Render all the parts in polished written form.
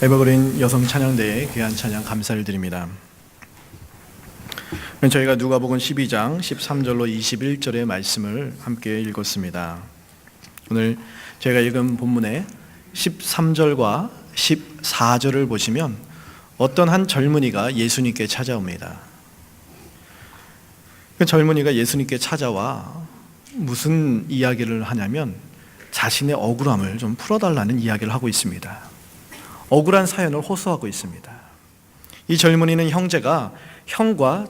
에버그린 여성 찬양대에 귀한 찬양 감사를 드립니다. 저희가 누가복음 12장 13절로 21절의 말씀을 함께 읽었습니다. 오늘 저희가 읽은 본문의 13절과 14절을 보시면 어떤 한 젊은이가 예수님께 찾아옵니다. 그 젊은이가 예수님께 찾아와 무슨 이야기를 하냐면 자신의 억울함을 좀 풀어달라는 이야기를 하고 있습니다. 억울한 사연을 호소하고 있습니다. 이 젊은이는 형과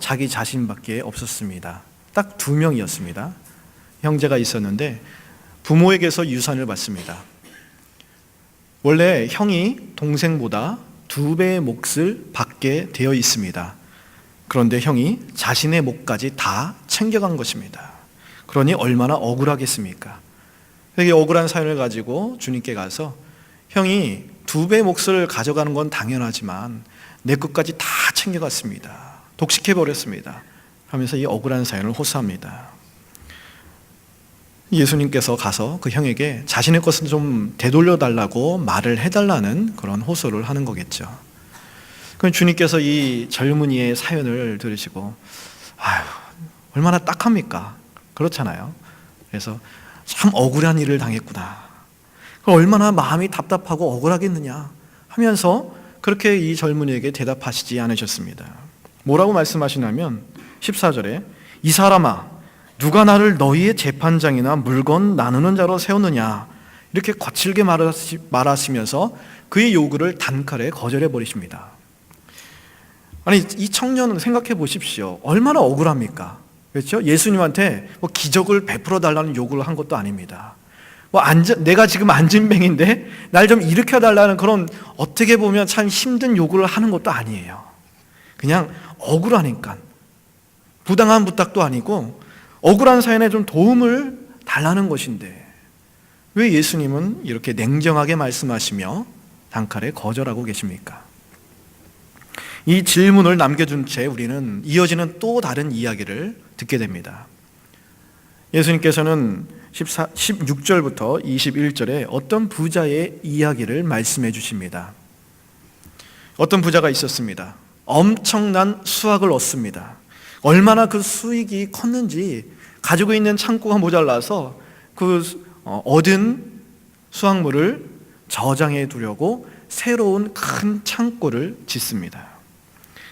자기 자신밖에 없었습니다. 딱 2명이었습니다. 형제가 있었는데 부모에게서 유산을 받습니다. 원래 형이 동생보다 2배의 몫을 받게 되어 있습니다. 그런데 형이 자신의 몫까지 다 챙겨간 것입니다. 그러니 얼마나 억울하겠습니까? 여기 억울한 사연을 가지고 주님께 가서 형이 2배의 몫을 가져가는 건 당연하지만 내 것까지 다 챙겨갔습니다. 독식해버렸습니다. 하면서 이 억울한 사연을 호소합니다. 예수님께서 가서 그 형에게 자신의 것을 좀 되돌려달라고 말을 해달라는 그런 호소를 하는 거겠죠. 그럼 주님께서 이 젊은이의 사연을 들으시고 아유, 얼마나 딱합니까? 그렇잖아요. 그래서 참 억울한 일을 당했구나. 얼마나 마음이 답답하고 억울하겠느냐 하면서 그렇게 이 젊은이에게 대답하시지 않으셨습니다. 뭐라고 말씀하시냐면 14절에 이 사람아 누가 나를 너희의 재판장이나 물건 나누는 자로 세우느냐 이렇게 거칠게 말하시면서 그의 요구를 단칼에 거절해 버리십니다. 아니 이 청년은 생각해 보십시오. 얼마나 억울합니까? 그렇죠? 예수님한테 기적을 베풀어 달라는 요구를 한 것도 아닙니다. 내가 지금 안진뱅인데 날 좀 일으켜달라는 그런 어떻게 보면 참 힘든 요구를 하는 것도 아니에요. 그냥 억울하니까 부당한 부탁도 아니고 억울한 사연에 좀 도움을 달라는 것인데 왜 예수님은 이렇게 냉정하게 말씀하시며 단칼에 거절하고 계십니까? 이 질문을 남겨둔 채 우리는 이어지는 또 다른 이야기를 듣게 됩니다. 예수님께서는 16절부터 21절에 어떤 부자의 이야기를 말씀해 주십니다. 어떤 부자가 있었습니다. 엄청난 수확을 얻습니다. 얼마나 그 수익이 컸는지 가지고 있는 창고가 모자라서 그 얻은 수확물을 저장해 두려고 새로운 큰 창고를 짓습니다.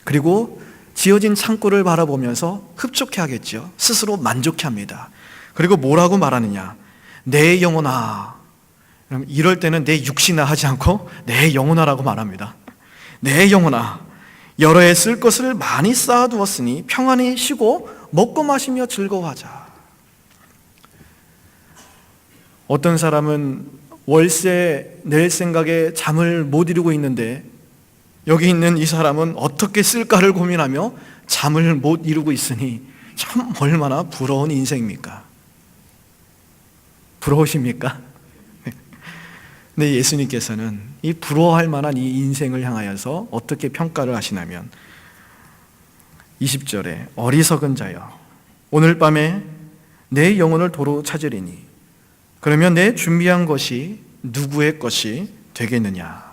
그리고 지어진 창고를 바라보면서 흡족해 하겠죠. 스스로 만족해 합니다. 그리고 뭐라고 말하느냐? 내 영혼아. 이럴 때는 내 육신아 하지 않고 내 영혼아라고 말합니다. 내 영혼아, 여러 해 쓸 것을 많이 쌓아두었으니 평안히 쉬고 먹고 마시며 즐거워하자. 어떤 사람은 월세 낼 생각에 잠을 못 이루고 있는데 여기 있는 이 사람은 어떻게 쓸까를 고민하며 잠을 못 이루고 있으니 참 얼마나 부러운 인생입니까? 부러우십니까? 근데 예수님께서는 이 부러워할 만한 이 인생을 향하여서 어떻게 평가를 하시냐면 20절에 어리석은 자여 오늘 밤에 내 영혼을 도로 찾으리니 그러면 내 준비한 것이 누구의 것이 되겠느냐?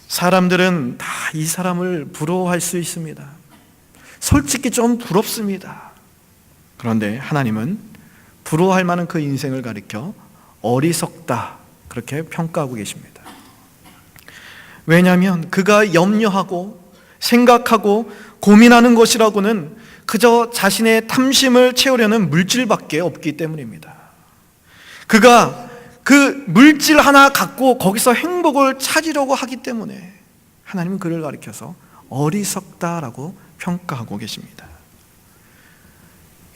사람들은 다 이 사람을 부러워할 수 있습니다. 솔직히 좀 부럽습니다. 그런데 하나님은 부러워할 만한 그 인생을 가리켜 어리석다 그렇게 평가하고 계십니다. 왜냐하면 그가 염려하고 생각하고 고민하는 것이라고는 그저 자신의 탐심을 채우려는 물질밖에 없기 때문입니다. 그가 그 물질 하나 갖고 거기서 행복을 찾으려고 하기 때문에 하나님은 그를 가리켜서 어리석다라고 평가하고 계십니다.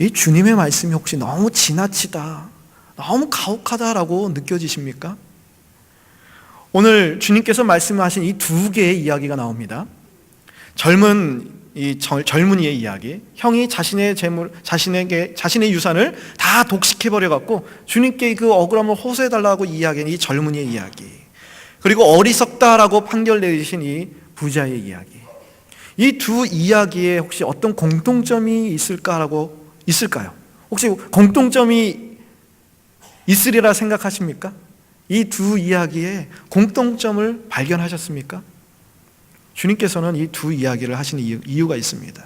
이 주님의 말씀이 혹시 너무 지나치다, 너무 가혹하다라고 느껴지십니까? 오늘 주님께서 말씀하신 이 2개의 이야기가 나옵니다. 젊은이의 이야기, 형이 자신의 유산을 다 독식해버려갖고 주님께 그 억울함을 호소해달라고 이야기한 이 젊은이의 이야기, 그리고 어리석다라고 판결 내리신 이 부자의 이야기. 이 2 이야기에 혹시 어떤 공통점이 있을까요? 혹시 공통점이 있으리라 생각하십니까? 이 두 이야기의 공통점을 발견하셨습니까? 주님께서는 이 두 이야기를 하시는 이유가 있습니다.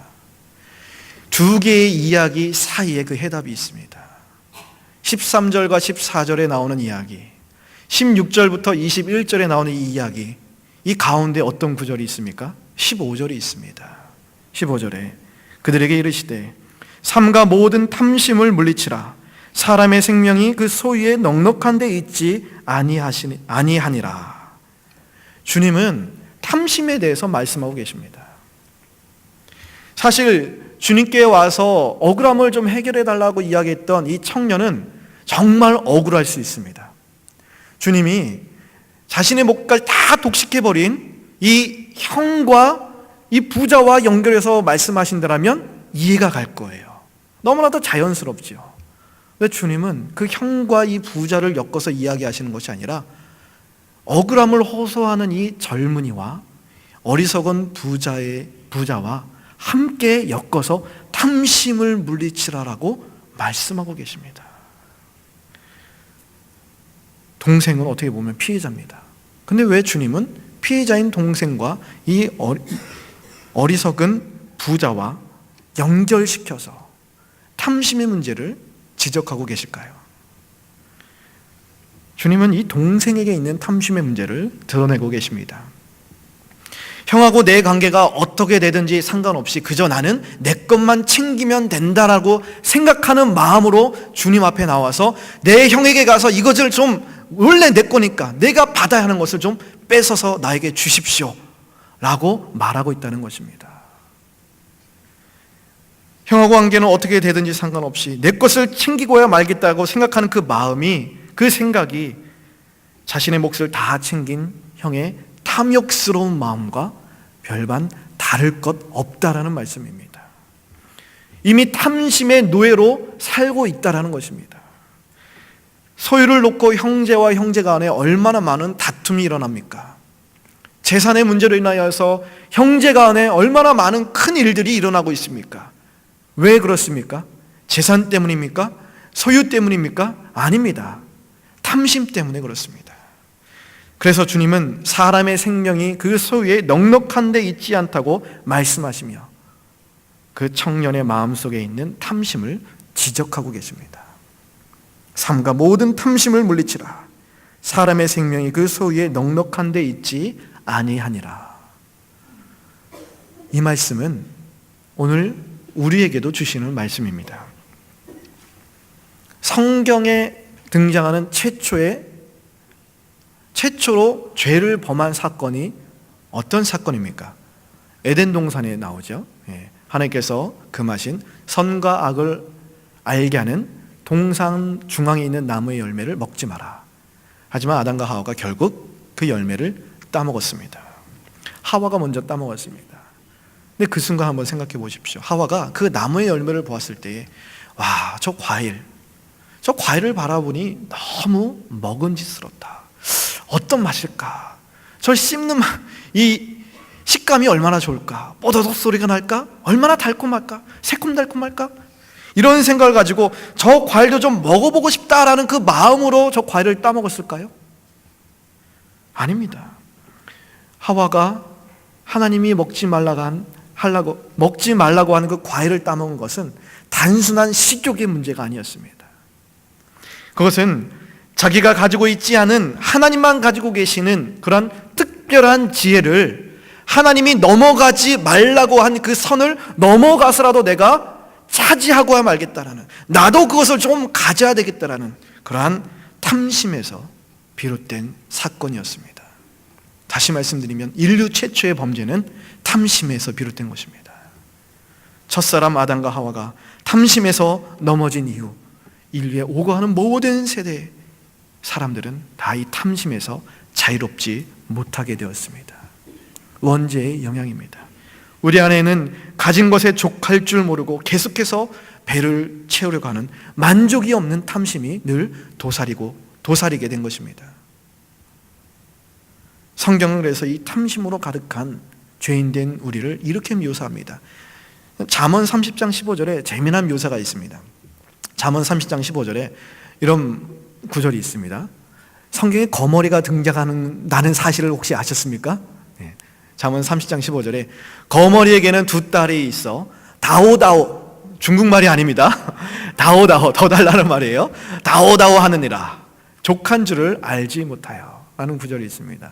두 개의 이야기 사이에 그 해답이 있습니다. 13절과 14절에 나오는 이야기, 16절부터 21절에 나오는 이 이야기, 이 가운데 어떤 구절이 있습니까? 15절이 있습니다. 15절에 그들에게 이르시되 삼가 모든 탐심을 물리치라. 사람의 생명이 그 소유에 넉넉한 데 있지 아니하니라. 주님은 탐심에 대해서 말씀하고 계십니다. 사실 주님께 와서 억울함을 좀 해결해 달라고 이야기했던 이 청년은 정말 억울할 수 있습니다. 주님이 자신의 목까지 다 독식해버린 이 형과 이 부자와 연결해서 말씀하신다면 이해가 갈 거예요. 너무나도 자연스럽죠. 근데 주님은 그 형과 이 부자를 엮어서 이야기하시는 것이 아니라 억울함을 호소하는 이 젊은이와 어리석은 부자와 함께 엮어서 탐심을 물리치라라고 말씀하고 계십니다. 동생은 어떻게 보면 피해자입니다. 근데 왜 주님은 피해자인 동생과 이 어리석은 부자와 연결시켜서 탐심의 문제를 지적하고 계실까요? 주님은 이 동생에게 있는 탐심의 문제를 드러내고 계십니다. 형하고 내 관계가 어떻게 되든지 상관없이 그저 나는 내 것만 챙기면 된다라고 생각하는 마음으로 주님 앞에 나와서 내 형에게 가서 이것을 좀 원래 내 거니까 내가 받아야 하는 것을 좀 뺏어서 나에게 주십시오 라고 말하고 있다는 것입니다. 형하고 관계는 어떻게 되든지 상관없이 내 것을 챙기고야 말겠다고 생각하는 그 마음이, 그 생각이 자신의 몫을 다 챙긴 형의 탐욕스러운 마음과 별반 다를 것 없다라는 말씀입니다. 이미 탐심의 노예로 살고 있다라는 것입니다. 소유를 놓고 형제와 형제 간에 얼마나 많은 다툼이 일어납니까? 재산의 문제로 인하여서 형제 간에 얼마나 많은 큰 일들이 일어나고 있습니까? 왜 그렇습니까? 재산 때문입니까? 소유 때문입니까? 아닙니다. 탐심 때문에 그렇습니다. 그래서 주님은 사람의 생명이 그 소유에 넉넉한 데 있지 않다고 말씀하시며 그 청년의 마음속에 있는 탐심을 지적하고 계십니다. 삼가 모든 탐심을 물리치라. 사람의 생명이 그 소유에 넉넉한 데 있지 아니하니라. 이 말씀은 오늘 우리에게도 주시는 말씀입니다. 성경에 등장하는 최초로 죄를 범한 사건이 어떤 사건입니까? 에덴 동산에 나오죠. 하나님께서 금하신 선과 악을 알게 하는 동산 중앙에 있는 나무의 열매를 먹지 마라. 하지만 아담과 하와가 결국 그 열매를 따먹었습니다. 하와가 먼저 따먹었습니다. 근데 그 순간 한번 생각해 보십시오. 하와가 그 나무의 열매를 보았을 때에 와, 저 과일을 바라보니 너무 먹음직스럽다. 어떤 맛일까? 저 씹는 이 식감이 얼마나 좋을까? 뽀더덕 소리가 날까? 얼마나 달콤할까? 새콤달콤할까? 이런 생각을 가지고 저 과일도 좀 먹어보고 싶다라는 그 마음으로 저 과일을 따먹었을까요? 아닙니다. 하와가 하나님이 먹지 말라고 하는 그 과일을 따먹은 것은 단순한 식욕의 문제가 아니었습니다. 그것은 자기가 가지고 있지 않은 하나님만 가지고 계시는 그런 특별한 지혜를 하나님이 넘어가지 말라고 한 그 선을 넘어가서라도 내가 차지하고야 말겠다라는, 나도 그것을 좀 가져야 되겠다라는 그러한 탐심에서 비롯된 사건이었습니다. 다시 말씀드리면 인류 최초의 범죄는 탐심에서 비롯된 것입니다. 첫사람 아담과 하와가 탐심에서 넘어진 이후 인류에 오고 가는 모든 세대의 사람들은 다 이 탐심에서 자유롭지 못하게 되었습니다. 원죄의 영향입니다. 우리 안에는 가진 것에 족할 줄 모르고 계속해서 배를 채우려고 하는 만족이 없는 탐심이 늘 도사리게 된 것입니다. 성경은 그래서 이 탐심으로 가득한 죄인된 우리를 이렇게 묘사합니다. 잠언 30장 15절에 재미난 묘사가 있습니다. 잠언 30장 15절에 이런 구절이 있습니다. 성경에 거머리가 등장하는 사실을 혹시 아셨습니까? 네. 잠언 30장 15절에 거머리에게는 두 딸이 있어 다오다오, 중국말이 아닙니다. 다오다오, 더 달라는 말이에요. 다오다오 하느니라 족한 줄을 알지 못하여 라는 구절이 있습니다.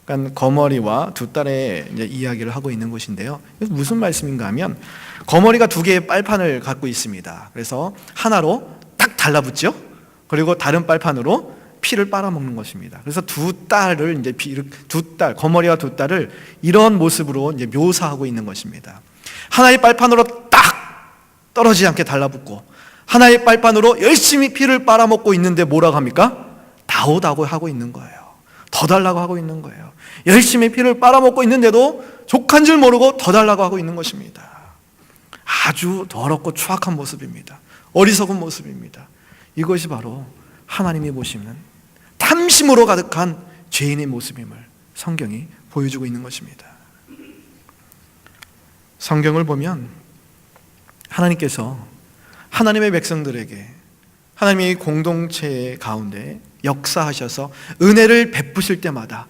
그러니까 거머리와 두 딸의 이제 이야기를 하고 있는 것인데요. 무슨 말씀인가 하면 거머리가 두 개의 빨판을 갖고 있습니다. 그래서 하나로 딱 달라붙죠. 그리고 다른 빨판으로 피를 빨아먹는 것입니다. 그래서 두 딸을 이제 거머리와 두 딸을 이런 모습으로 이제 묘사하고 있는 것입니다. 하나의 빨판으로 딱 떨어지지 않게 달라붙고 하나의 빨판으로 열심히 피를 빨아먹고 있는데 뭐라고 합니까? 다오다고 하고 있는 거예요. 더 달라고 하고 있는 거예요. 열심히 피를 빨아먹고 있는데도 족한 줄 모르고 더 달라고 하고 있는 것입니다. 아주 더럽고 추악한 모습입니다. 어리석은 모습입니다. 이것이 바로 하나님이 보시는 탐심으로 가득한 죄인의 모습임을 성경이 보여주고 있는 것입니다. 성경을 보면 하나님께서 하나님의 백성들에게 하나님의 공동체 가운데 역사하셔서 은혜를 베푸실 때마다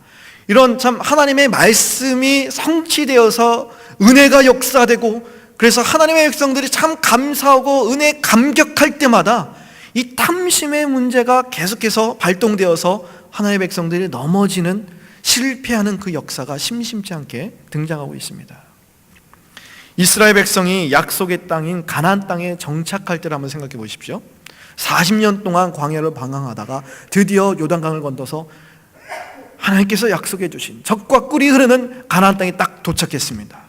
이런 참 하나님의 말씀이 성취되어서 은혜가 역사되고 그래서 하나님의 백성들이 참 감사하고 은혜에 감격할 때마다 이 탐심의 문제가 계속해서 발동되어서 하나님의 백성들이 넘어지는 실패하는 그 역사가 심심치 않게 등장하고 있습니다. 이스라엘 백성이 약속의 땅인 가나안 땅에 정착할 때를 한번 생각해 보십시오. 40년 동안 광야를 방황하다가 드디어 요단강을 건너서 하나님께서 약속해 주신 젖과 꿀이 흐르는 가나안 땅에 딱 도착했습니다.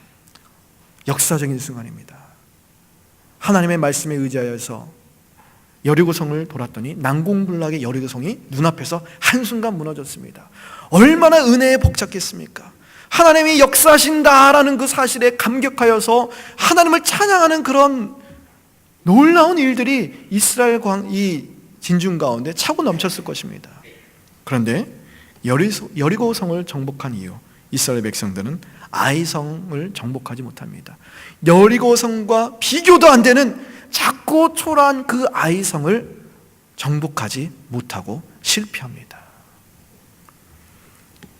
역사적인 순간입니다. 하나님의 말씀에 의지하여서 여리고성을 돌았더니 난공불락의 여리고성이 눈앞에서 한순간 무너졌습니다. 얼마나 은혜에 벅찼겠습니까? 하나님이 역사하신다라는 그 사실에 감격하여서 하나님을 찬양하는 그런 놀라운 일들이 이스라엘 이 진중 가운데 차고 넘쳤을 것입니다. 그런데 여리고성을 정복한 이후 이스라엘 백성들은 아이성을 정복하지 못합니다. 여리고성과 비교도 안 되는 작고 초라한 그 아이성을 정복하지 못하고 실패합니다.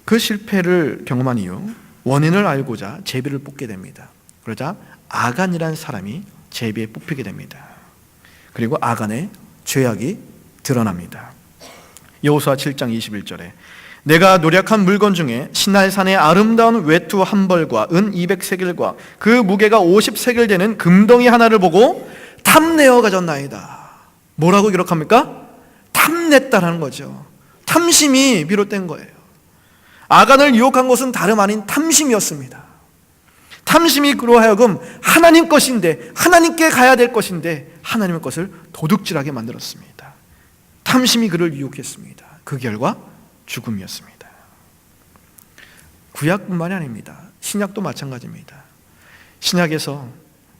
그 실패를 경험한 이후 원인을 알고자 제비를 뽑게 됩니다. 그러자 아간이라는 사람이 제비에 뽑히게 됩니다. 그리고 아간의 죄악이 드러납니다. 여호수아 7장 21절에 내가 노력한 물건 중에 시날산의 아름다운 외투 한 벌과 은 200세겔과 그 무게가 50세겔 되는 금덩이 하나를 보고 탐내어 가졌나이다. 뭐라고 기록합니까? 탐냈다라는 거죠. 탐심이 비롯된 거예요. 아간을 유혹한 것은 다름 아닌 탐심이었습니다. 탐심이 그로 하여금 하나님 것인데 하나님께 가야 될 것인데 하나님의 것을 도둑질하게 만들었습니다. 탐심이 그를 유혹했습니다. 그 결과 죽음이었습니다. 구약뿐만이 아닙니다. 신약도 마찬가지입니다. 신약에서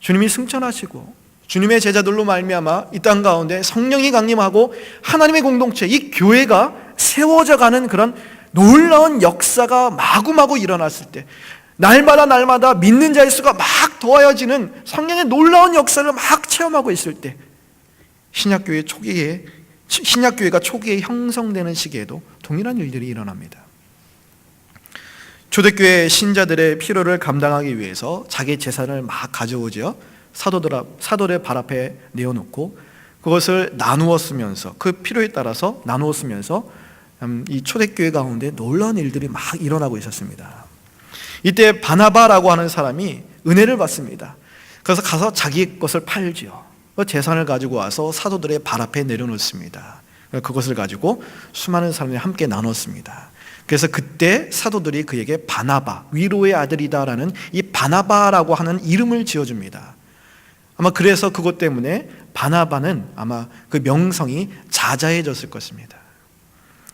주님이 승천하시고 주님의 제자들로 말미암아 이 땅 가운데 성령이 강림하고 하나님의 공동체, 이 교회가 세워져 가는 그런 놀라운 역사가 마구마구 일어났을 때 날마다 믿는 자의 수가 막 더하여지는 성령의 놀라운 역사를 막 체험하고 있을 때 신약교회가 초기에 형성되는 시기에도 동일한 일들이 일어납니다. 초대교회 신자들의 필요를 감당하기 위해서 자기 재산을 막 가져오죠. 사도들의 발 앞에 내어놓고 그것을 나누어 쓰면서 그 필요에 따라서 나누어 쓰면서 이 초대교회 가운데 놀라운 일들이 막 일어나고 있었습니다. 이때 바나바라고 하는 사람이 은혜를 받습니다. 그래서 가서 자기 것을 팔지요. 재산을 가지고 와서 사도들의 발 앞에 내려놓습니다. 그것을 가지고 수많은 사람들이 함께 나눴습니다. 그래서 그때 사도들이 그에게 바나바, 위로의 아들이다라는 이 바나바라고 하는 이름을 지어줍니다. 아마 그래서 그것 때문에 바나바는 아마 그 명성이 자자해졌을 것입니다.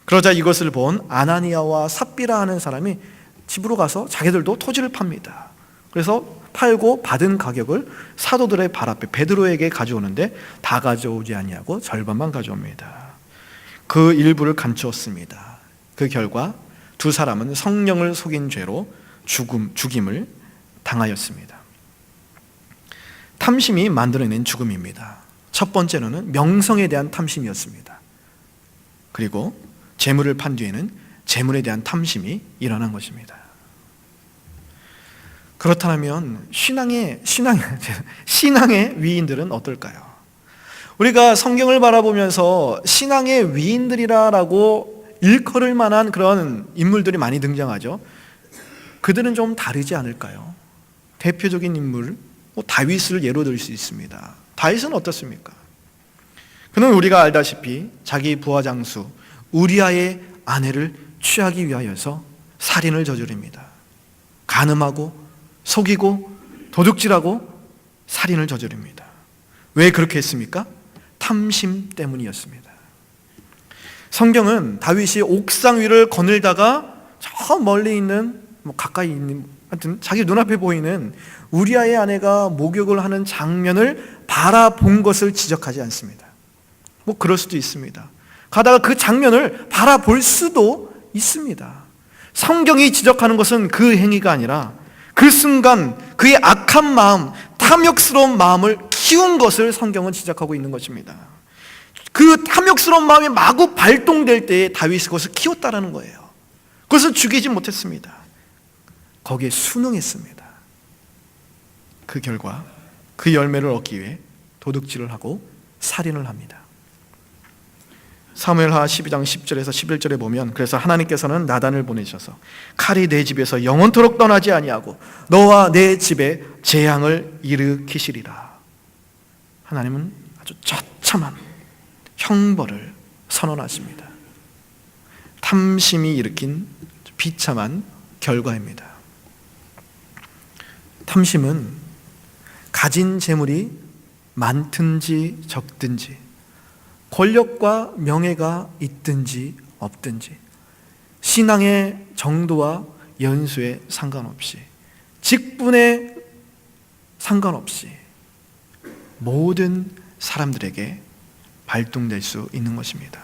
그러자 이것을 본 아나니아와 삽비라 하는 사람이 집으로 가서 자기들도 토지를 팝니다. 그래서 팔고 받은 가격을 사도들의 발 앞에 베드로에게 가져오는데 다 가져오지 아니하고 절반만 가져옵니다. 그 일부를 감추었습니다. 그 결과 두 사람은 성령을 속인 죄로 죽임을 당하였습니다. 탐심이 만들어낸 죽음입니다. 첫 번째로는 명성에 대한 탐심이었습니다. 그리고 재물을 판 뒤에는 재물에 대한 탐심이 일어난 것입니다. 그렇다면 신앙의 위인들은 어떨까요? 우리가 성경을 바라보면서 신앙의 위인들이라고 일컬을 만한 그런 인물들이 많이 등장하죠. 그들은 좀 다르지 않을까요? 대표적인 인물, 다윗을 예로 들 수 있습니다. 다윗은 어떻습니까? 그는 우리가 알다시피 자기 부하 장수 우리아의 아내를 취하기 위하여서 살인을 저지릅니다. 간음하고 속이고 도둑질하고 살인을 저지릅니다. 왜 그렇게 했습니까? 탐심 때문이었습니다. 성경은 다윗이 옥상 위를 거닐다가 저 멀리 있는 가까이 있는 하여튼 자기 눈앞에 보이는 우리아의 아내가 목욕을 하는 장면을 바라본 것을 지적하지 않습니다. 그럴 수도 있습니다. 가다가 그 장면을 바라볼 수도 있습니다. 성경이 지적하는 것은 그 행위가 아니라 그 순간 그의 악한 마음, 탐욕스러운 마음을 키운 것을 성경은 지적하고 있는 것입니다. 그 탐욕스러운 마음이 마구 발동될 때에 다윗이 그것을 키웠다라는 거예요. 그것을 죽이지 못했습니다. 거기에 순응했습니다. 그 결과 그 열매를 얻기 위해 도둑질을 하고 살인을 합니다. 사무엘하 12장 10절에서 11절에 보면 그래서 하나님께서는 나단을 보내셔서 칼이 내 집에서 영원토록 떠나지 아니하고 너와 내 집에 재앙을 일으키시리라. 하나님은 아주 처참한 형벌을 선언하십니다. 탐심이 일으킨 비참한 결과입니다. 탐심은 가진 재물이 많든지 적든지 권력과 명예가 있든지 없든지 신앙의 정도와 연수에 상관없이 직분에 상관없이 모든 사람들에게 발동될 수 있는 것입니다.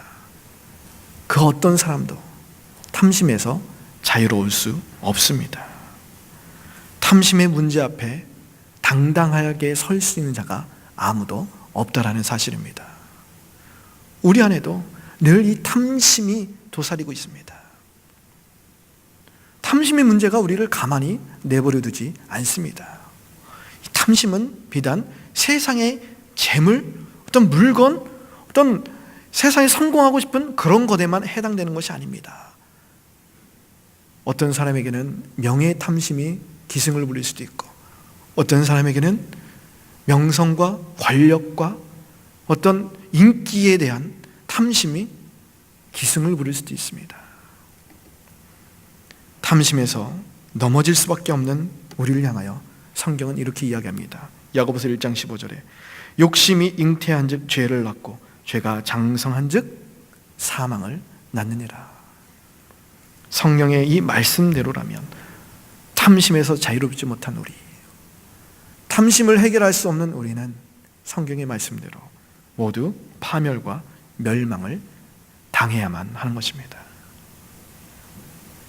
그 어떤 사람도 탐심에서 자유로울 수 없습니다. 탐심의 문제 앞에 당당하게 설 수 있는 자가 아무도 없다라는 사실입니다. 우리 안에도 늘 이 탐심이 도사리고 있습니다. 탐심의 문제가 우리를 가만히 내버려 두지 않습니다. 이 탐심은 비단 세상의 재물, 어떤 물건, 어떤 세상에 성공하고 싶은 그런 것에만 해당되는 것이 아닙니다. 어떤 사람에게는 명예의 탐심이 기승을 부릴 수도 있고 어떤 사람에게는 명성과 권력과 어떤 인기에 대한 탐심이 기승을 부릴 수도 있습니다. 탐심에서 넘어질 수밖에 없는 우리를 향하여 성경은 이렇게 이야기합니다. 야고보서 1장 15절에 욕심이 잉태한 즉 죄를 낳고 죄가 장성한 즉 사망을 낳느니라. 성령의 이 말씀대로라면 탐심에서 자유롭지 못한 우리, 탐심을 해결할 수 없는 우리는 성경의 말씀대로 모두 파멸과 멸망을 당해야만 하는 것입니다.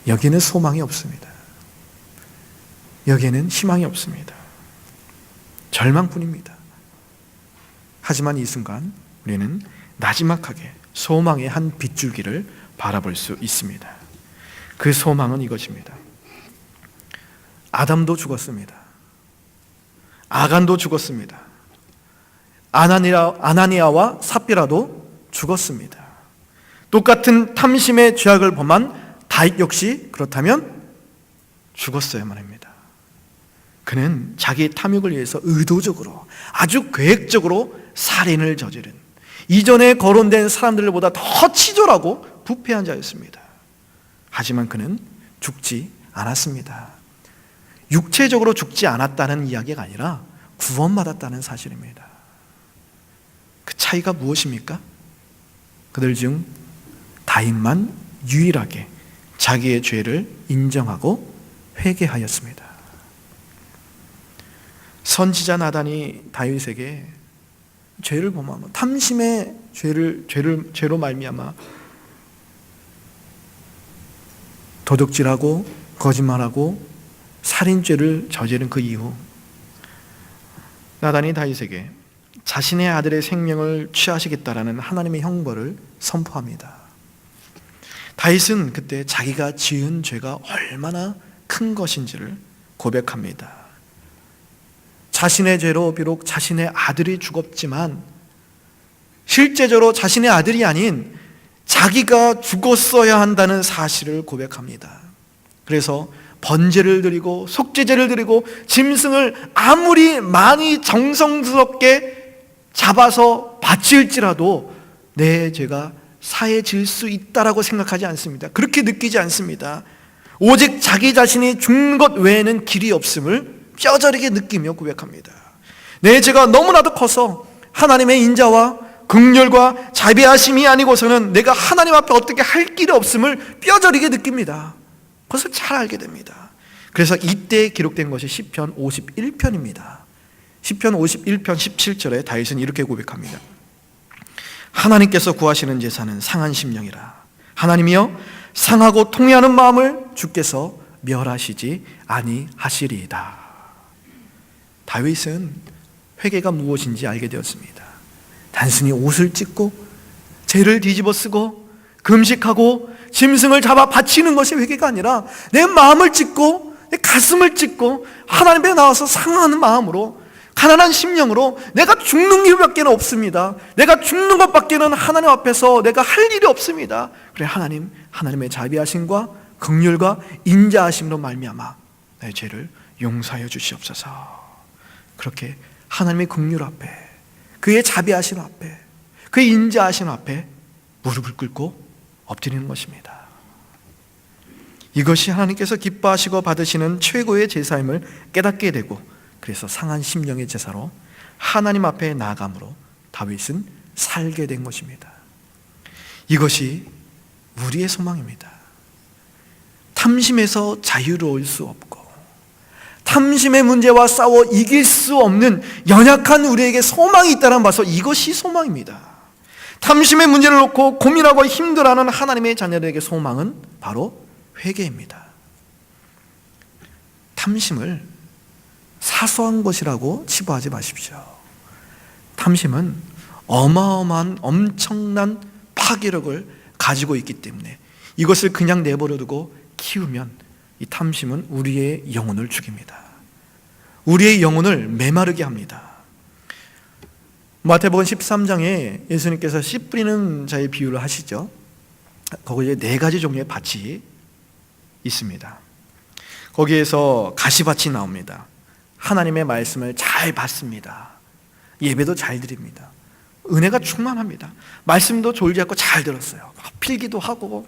여기는 소망이 없습니다. 여기에는 희망이 없습니다. 절망뿐입니다. 하지만 이 순간 우리는 나지막하게 소망의 한 빗줄기를 바라볼 수 있습니다. 그 소망은 이것입니다. 아담도 죽었습니다. 아간도 죽었습니다. 아나니아와 삽비라도 죽었습니다. 똑같은 탐심의 죄악을 범한 다윗 역시 그렇다면 죽었어야만 합니다. 그는 자기의 탐욕을 위해서 의도적으로 아주 계획적으로 살인을 저지른 이전에 거론된 사람들보다 더 치졸하고 부패한 자였습니다. 하지만 그는 죽지 않았습니다. 육체적으로 죽지 않았다는 이야기가 아니라 구원받았다는 사실입니다. 그 차이가 무엇입니까? 그들 중 다윗만 유일하게 자기의 죄를 인정하고 회개하였습니다. 선지자 나단이 다윗에게 죄를 범하며 탐심의 죄로 말미암아 도둑질하고 거짓말하고 살인죄를 저지른 그 이후 나단이 다윗에게 자신의 아들의 생명을 취하시겠다라는 하나님의 형벌을 선포합니다. 다윗은 그때 자기가 지은 죄가 얼마나 큰 것인지를 고백합니다. 자신의 죄로 비록 자신의 아들이 죽었지만 실제적으로 자신의 아들이 아닌 자기가 죽었어야 한다는 사실을 고백합니다. 그래서 번제를 드리고 속죄제를 드리고 짐승을 아무리 많이 정성스럽게 잡아서 바칠지라도 내 죄가 사해질 수 있다라고 생각하지 않습니다. 그렇게 느끼지 않습니다. 오직 자기 자신이 죽는 것 외에는 길이 없음을 뼈저리게 느끼며 고백합니다. 내 죄가 너무나도 커서 하나님의 인자와 긍휼과 자비하심이 아니고서는 내가 하나님 앞에 어떻게 할 길이 없음을 뼈저리게 느낍니다. 그것을 잘 알게 됩니다. 그래서 이때 기록된 것이 시편 51편입니다. 시편 51편 17절에 다윗은 이렇게 고백합니다. 하나님께서 구하시는 제사는 상한 심령이라. 하나님이여 상하고 통회하는 마음을 주께서 멸하시지 아니하시리이다. 다윗은 회개가 무엇인지 알게 되었습니다. 단순히 옷을 찢고 죄를 뒤집어 쓰고 금식하고 짐승을 잡아 바치는 것이 회개가 아니라 내 마음을 찢고 내 가슴을 찢고 하나님 앞에 나와서 상하는 마음으로 가난한 심령으로 내가 죽는 길밖에 없습니다. 내가 죽는 것밖에는 하나님 앞에서 내가 할 일이 없습니다. 그래 하나님의 자비하심과 긍휼과 인자하심으로 말미암아 내 죄를 용서하여 주시옵소서. 그렇게 하나님의 긍휼 앞에, 그의 자비하심 앞에, 그의 인자하심 앞에 무릎을 꿇고 엎드리는 것입니다. 이것이 하나님께서 기뻐하시고 받으시는 최고의 제사임을 깨닫게 되고, 그래서 상한 심령의 제사로 하나님 앞에 나아감으로 다윗은 살게 된 것입니다. 이것이 우리의 소망입니다. 탐심에서 자유로울 수 없고 탐심의 문제와 싸워 이길 수 없는 연약한 우리에게 소망이 있다는 봐서 이것이 소망입니다. 탐심의 문제를 놓고 고민하고 힘들어하는 하나님의 자녀들에게 소망은 바로 회개입니다. 탐심을 사소한 것이라고 치부하지 마십시오. 탐심은 어마어마한 엄청난 파괴력을 가지고 있기 때문에 이것을 그냥 내버려 두고 키우면 이 탐심은 우리의 영혼을 죽입니다. 우리의 영혼을 메마르게 합니다. 마태복음 13장에 예수님께서 씨 뿌리는 자의 비유를 하시죠. 거기에 4가지 종류의 밭이 있습니다. 거기에서 가시밭이 나옵니다. 하나님의 말씀을 잘 받습니다. 예배도 잘 드립니다. 은혜가 충만합니다. 말씀도 졸지 않고 잘 들었어요. 필기도 하고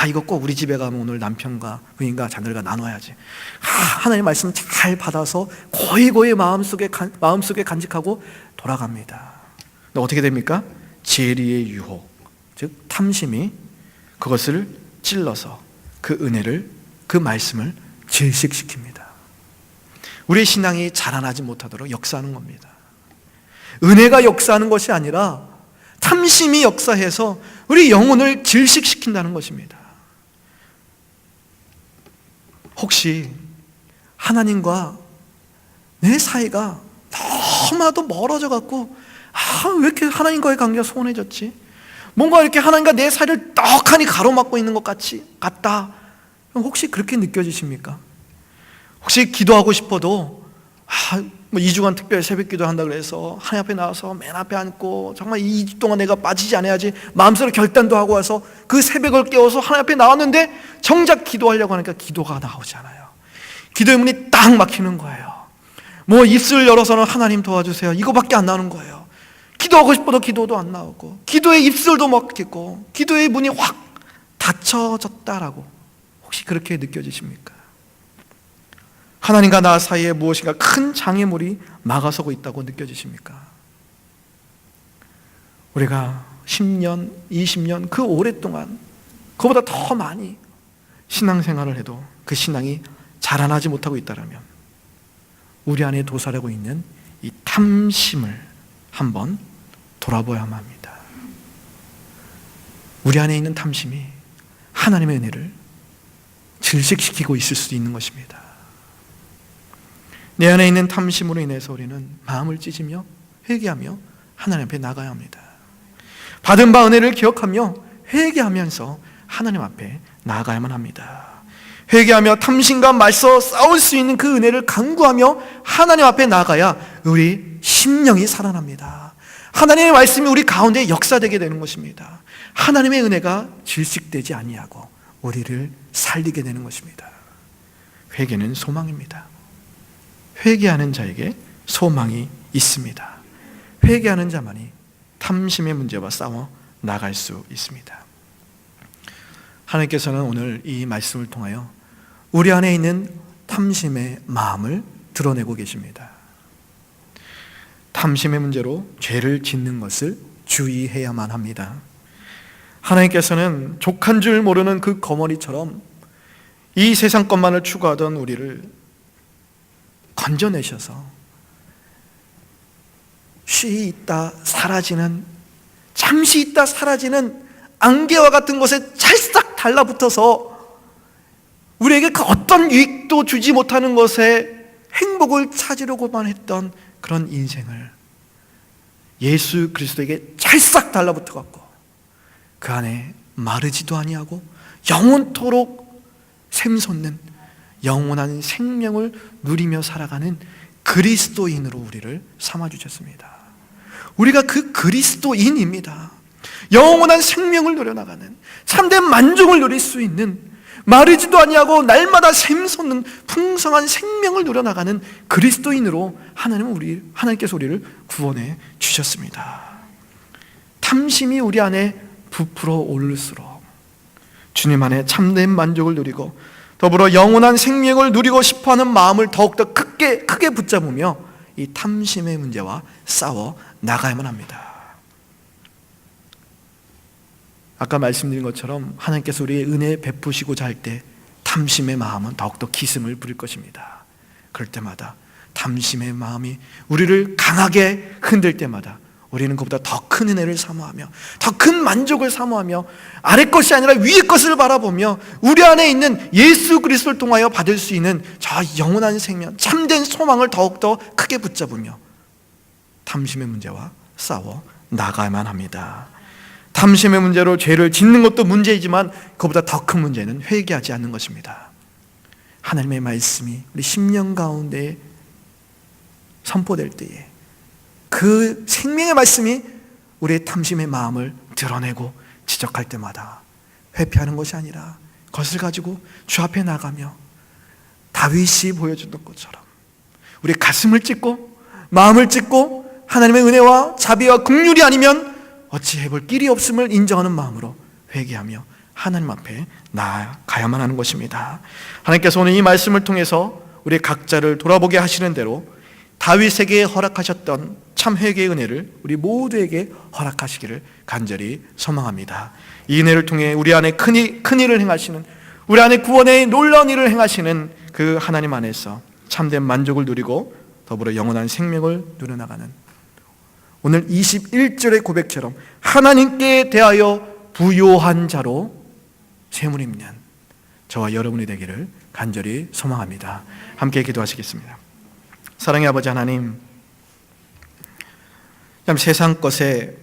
이거 꼭 우리 집에 가면 오늘 남편과 부인과 자녀들과 나눠야지. 하나님의 말씀 잘 받아서 고이고이 마음속에 간직하고 돌아갑니다. 근데 어떻게 됩니까? 재리의 유혹, 즉 탐심이 그것을 찔러서 그 은혜를, 그 말씀을 질식시킵니다. 우리의 신앙이 자라나지 못하도록 역사하는 겁니다. 은혜가 역사하는 것이 아니라 탐심이 역사해서 우리 영혼을 질식시킨다는 것입니다. 혹시 하나님과 내 사이가 너무나도 멀어져 갖고 왜 이렇게 하나님과의 관계가 소원해졌지? 뭔가 이렇게 하나님과 내 사이를 떡하니 가로막고 있는 것 같다. 혹시 그렇게 느껴지십니까? 혹시 기도하고 싶어도 2주간 특별 새벽 기도 한다 그래서 하나님 앞에 나와서 맨 앞에 앉고 정말 2주 동안 내가 빠지지 않아야지 마음속으로 결단도 하고 와서 그 새벽을 깨워서 하나님 앞에 나왔는데 정작 기도하려고 하니까 기도가 나오지 않아요. 기도의 문이 딱 막히는 거예요. 입술 열어서는 하나님 도와주세요 이거밖에 안 나오는 거예요. 기도하고 싶어도 기도도 안 나오고 기도의 입술도 막히고 기도의 문이 확 닫혀졌다라고 혹시 그렇게 느껴지십니까? 하나님과 나 사이에 무엇인가 큰 장애물이 막아서고 있다고 느껴지십니까? 우리가 10년, 20년 그 오랫동안 그보다 더 많이 신앙생활을 해도 그 신앙이 자라나지 못하고 있다면 우리 안에 도사리고 있는 이 탐심을 한번 돌아보아야만 합니다. 우리 안에 있는 탐심이 하나님의 은혜를 질식시키고 있을 수도 있는 것입니다. 내 안에 있는 탐심으로 인해서 우리는 마음을 찢으며 회개하며 하나님 앞에 나가야 합니다. 받은 바 은혜를 기억하며 회개하면서 하나님 앞에 나아가야만 합니다. 회개하며 탐심과 맞서 싸울 수 있는 그 은혜를 간구하며 하나님 앞에 나아가야 우리 심령이 살아납니다. 하나님의 말씀이 우리 가운데 역사되게 되는 것입니다. 하나님의 은혜가 질식되지 아니하고 우리를 살리게 되는 것입니다. 회개는 소망입니다. 회개하는 자에게 소망이 있습니다. 회개하는 자만이 탐심의 문제와 싸워 나갈 수 있습니다. 하나님께서는 오늘 이 말씀을 통하여 우리 안에 있는 탐심의 마음을 드러내고 계십니다. 탐심의 문제로 죄를 짓는 것을 주의해야만 합니다. 하나님께서는 족한 줄 모르는 그 거머리처럼 이 세상 것만을 추구하던 우리를 건져내셔서 쉬 있다 사라지는, 잠시 있다 사라지는 안개와 같은 것에 찰싹 달라붙어서 우리에게 그 어떤 유익도 주지 못하는 것에 행복을 찾으려고만 했던 그런 인생을 예수 그리스도에게 찰싹 달라붙어 갖고 그 안에 마르지도 아니하고 영원토록 샘솟는 영원한 생명을 누리며 살아가는 그리스도인으로 우리를 삼아주셨습니다. 우리가 그 그리스도인입니다. 영원한 생명을 누려나가는, 참된 만족을 누릴 수 있는, 마르지도 아니하고 날마다 샘솟는 풍성한 생명을 누려나가는 그리스도인으로 하나님께서 우리를 구원해 주셨습니다. 탐심이 우리 안에 부풀어 오를수록 주님 안에 참된 만족을 누리고 더불어 영원한 생명을 누리고 싶어하는 마음을 더욱더 크게 붙잡으며 이 탐심의 문제와 싸워 나가야만 합니다. 아까 말씀드린 것처럼 하나님께서 우리의 은혜 베푸시고자 할 때 탐심의 마음은 더욱더 기승을 부릴 것입니다. 그럴 때마다 탐심의 마음이 우리를 강하게 흔들 때마다 우리는 그보다 더 큰 은혜를 사모하며 더 큰 만족을 사모하며 아래 것이 아니라 위의 것을 바라보며 우리 안에 있는 예수 그리스도를 통하여 받을 수 있는 저 영원한 생명, 참된 소망을 더욱더 크게 붙잡으며 탐심의 문제와 싸워 나가야만 합니다. 탐심의 문제로 죄를 짓는 것도 문제이지만 그보다 더 큰 문제는 회개하지 않는 것입니다. 하나님의 말씀이 우리 심령 가운데 선포될 때에 그 생명의 말씀이 우리의 탐심의 마음을 드러내고 지적할 때마다 회피하는 것이 아니라 그것을 가지고 주 앞에 나가며 다윗이 보여줬던 것처럼 우리 가슴을 찢고 마음을 찢고 하나님의 은혜와 자비와 긍휼이 아니면 어찌 해볼 길이 없음을 인정하는 마음으로 회개하며 하나님 앞에 나아가야만 하는 것입니다. 하나님께서 오늘 이 말씀을 통해서 우리 각자를 돌아보게 하시는 대로 다윗에게 허락하셨던 참 회개의 은혜를 우리 모두에게 허락하시기를 간절히 소망합니다. 이 은혜를 통해 우리 안에 큰 일을 행하시는, 우리 안에 구원의 놀라운 일을 행하시는 그 하나님 안에서 참된 만족을 누리고 더불어 영원한 생명을 누려나가는 오늘 21절의 고백처럼 하나님께 대하여 부요한 자로 셈을 입는 저와 여러분이 되기를 간절히 소망합니다. 함께 기도하시겠습니다. 사랑의 아버지 하나님, 참 세상 것에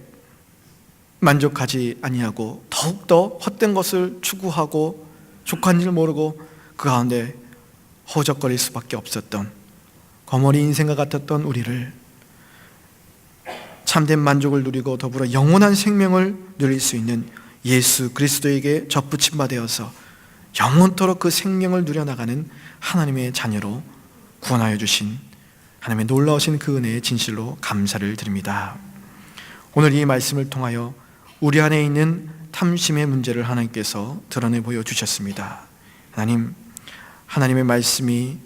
만족하지 아니하고 더욱더 헛된 것을 추구하고 족한 줄 모르고 그 가운데 허우적거릴 수밖에 없었던 거머리 인생과 같았던 우리를 참된 만족을 누리고 더불어 영원한 생명을 누릴 수 있는 예수 그리스도에게 접붙임 바 되어서 영원토록 그 생명을 누려나가는 하나님의 자녀로 구원하여 주신 하나님의 놀라우신 그 은혜에 진실로 감사를 드립니다. 오늘 이 말씀을 통하여 우리 안에 있는 탐심의 문제를 하나님께서 드러내 보여주셨습니다. 하나님의 말씀이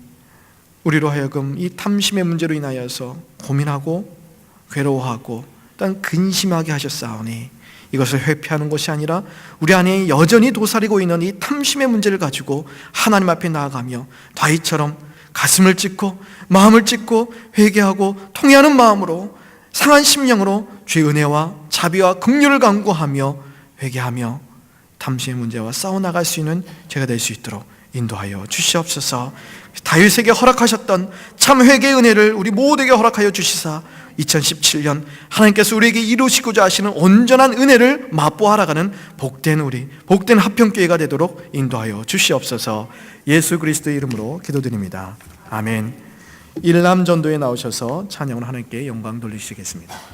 우리로 하여금 이 탐심의 문제로 인하여서 고민하고 괴로워하고 또한 근심하게 하셨사오니 이것을 회피하는 것이 아니라 우리 안에 여전히 도사리고 있는 이 탐심의 문제를 가지고 하나님 앞에 나아가며 다윗처럼 가슴을 찢고 마음을 찢고 회개하고 통회하는 마음으로 상한 심령으로 주의 은혜와 자비와 긍휼을 간구하며 회개하며 탐심의 문제와 싸워나갈 수 있는 제가 될 수 있도록 인도하여 주시옵소서. 다윗에게 허락하셨던 참 회개의 은혜를 우리 모두에게 허락하여 주시사 2017년 하나님께서 우리에게 이루시고자 하시는 온전한 은혜를 맛보아가는 복된 우리, 복된 화평교회가 되도록 인도하여 주시옵소서. 예수 그리스도의 이름으로 기도드립니다. 아멘. 일남 전도에 나오셔서 찬양을 하나님께 영광 돌리시겠습니다.